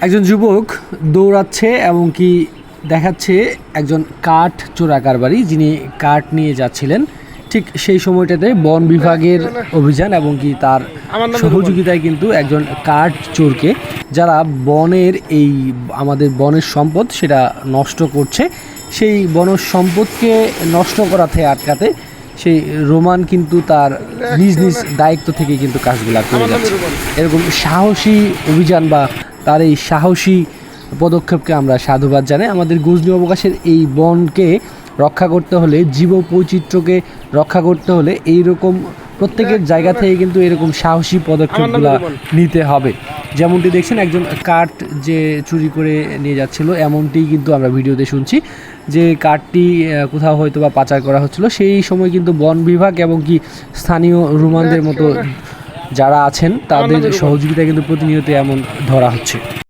একজন যুবক দৌড়াচ্ছে এবং কি দেখাচ্ছে একজন কাঠ চোরা কারবারি যিনি কাঠ নিয়ে যাচ্ছিলেন। ঠিক সেই সময়টাতে বন বিভাগের অভিযান এবং কি তার সহযোগিতায় কিন্তু একজন কাঠ চোরকে, যারা বনের এই আমাদের বনের সম্পদ সেটা নষ্ট করছে, সেই বন সম্পদকে নষ্ট করা থেকে আটকাতে সেই রোমান কিন্তু তার নিজ নিজ দায়িত্ব থেকে কিন্তু কাজগুলো করে যাচ্ছে। এরকম সাহসী অভিযান বা তার এই সাহসী পদক্ষেপকে আমরা সাধুবাদ জানাই। আমাদের গজনী অবকাশের এই বনকে রক্ষা করতে হলে, জীব বৈচিত্র্যকে রক্ষা করতে হলে এইরকম প্রত্যেকের জায়গা থেকে কিন্তু এরকম সাহসী পদক্ষেপগুলো নিতে হবে। যেমনটি দেখছেন একজন কাঠ যে চুরি করে নিয়ে যাচ্ছিল, এমনটি কিন্তু আমরা ভিডিওতে শুনছি যে কাঠটি কোথাও হয়তো বা পাচার করা হচ্ছিল। সেই সময় কিন্তু বন বিভাগ এবং কি স্থানীয় রোমানদের মতো যারা আছেন তাদের সহযোগিতা কিন্তু প্রতিনিয়ত এমন ধরা হচ্ছে।